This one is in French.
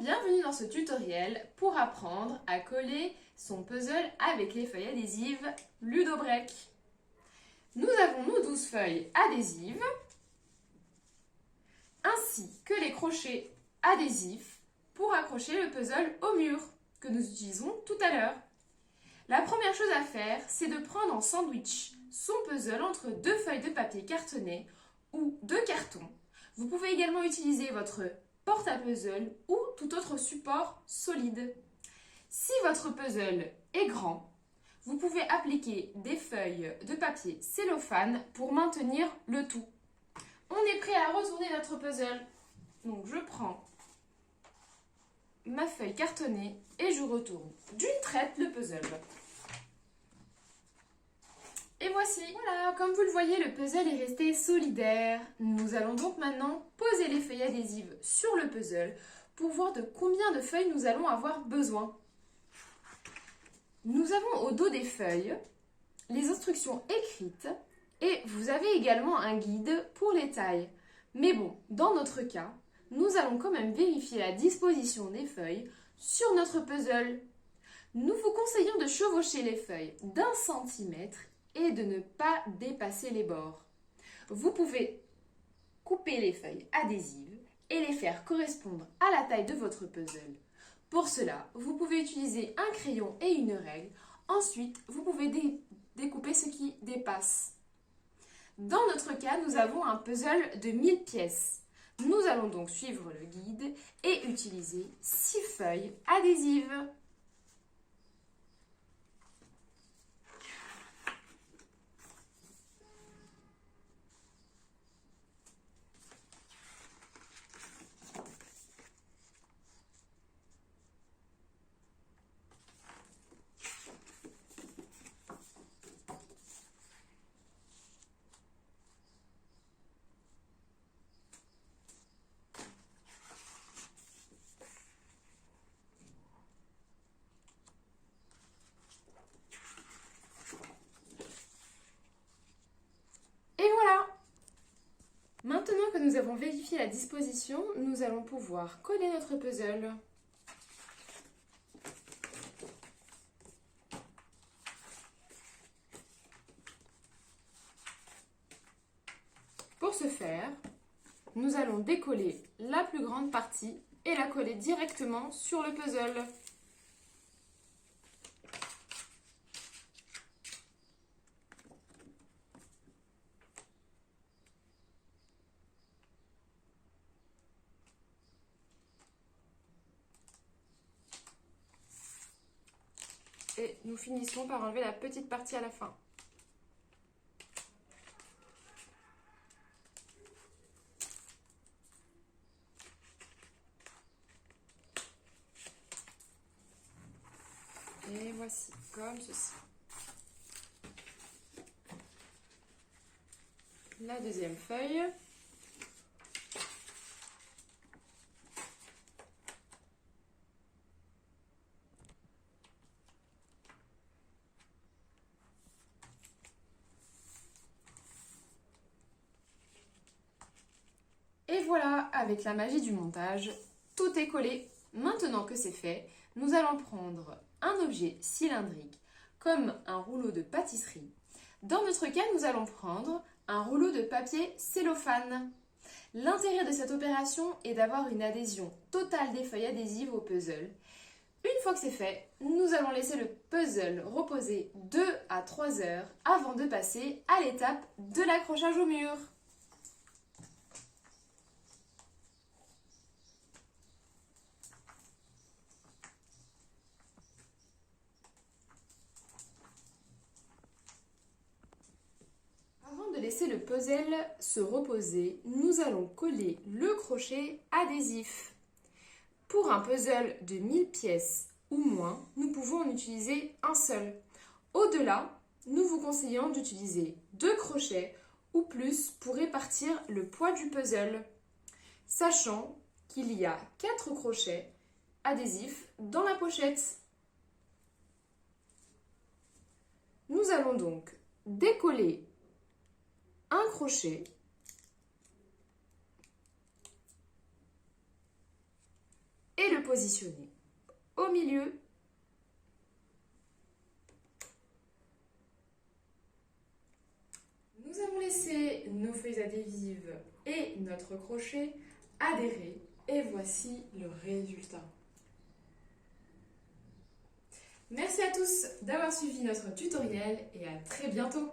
bienvenue dans ce tutoriel pour apprendre à coller son puzzle avec les feuilles adhésives Ludo-Break. Nous avons nos 12 feuilles adhésives ainsi que les crochets adhésifs pour accrocher le puzzle au mur que nous utilisons tout à l'heure. La première chose à faire, c'est de prendre en sandwich son puzzle entre deux feuilles de papier cartonné ou de carton. Vous pouvez également utiliser votre porte à puzzle ou tout autre support solide. Si votre puzzle est grand, vous pouvez appliquer des feuilles de papier cellophane pour maintenir le tout. On est prêt à retourner notre puzzle. Donc je prends ma feuille cartonnée et je retourne d'une traite le puzzle. Et voici, voilà, comme vous le voyez, le puzzle est resté solidaire. Nous allons donc maintenant poser les feuilles adhésives sur le puzzle pour voir de combien de feuilles nous allons avoir besoin. Nous avons au dos des feuilles les instructions écrites et vous avez également un guide pour les tailles. Mais bon, dans notre cas, nous allons quand même vérifier la disposition des feuilles sur notre puzzle. Nous vous conseillons de chevaucher les feuilles d'1 centimètre et de ne pas dépasser les bords. Vous pouvez couper les feuilles adhésives et les faire correspondre à la taille de votre puzzle. Pour cela, vous pouvez utiliser un crayon et une règle. Ensuite, vous pouvez découper ce qui dépasse. Dans notre cas, nous avons un puzzle de 1000 pièces. Nous allons donc suivre le guide et utiliser 6 feuilles adhésives. Maintenant que nous avons vérifié la disposition, nous allons pouvoir coller notre puzzle. Pour ce faire, nous allons décoller la plus grande partie et la coller directement sur le puzzle. Et nous finissons par enlever la petite partie à la fin. Et voici, comme ceci. La deuxième feuille. Et voilà, avec la magie du montage, tout est collé. Maintenant que c'est fait, nous allons prendre un objet cylindrique comme un rouleau de pâtisserie. Dans notre cas, nous allons prendre un rouleau de papier cellophane. L'intérêt de cette opération est d'avoir une adhésion totale des feuilles adhésives au puzzle. Une fois que c'est fait, nous allons laisser le puzzle reposer 2 à 3 heures avant de passer à l'étape de l'accrochage au mur. Avant de laisser le puzzle se reposer, nous allons coller le crochet adhésif. Pour un puzzle de 1000 pièces ou moins, nous pouvons en utiliser un seul. Au-delà, nous vous conseillons d'utiliser 2 crochets ou plus pour répartir le poids du puzzle, sachant qu'il y a 4 crochets adhésifs dans la pochette. Nous allons donc décoller un crochet et le positionner au milieu. Nous avons laissé nos feuilles adhésives et notre crochet adhérer et voici le résultat. Merci à tous d'avoir suivi notre tutoriel et à très bientôt.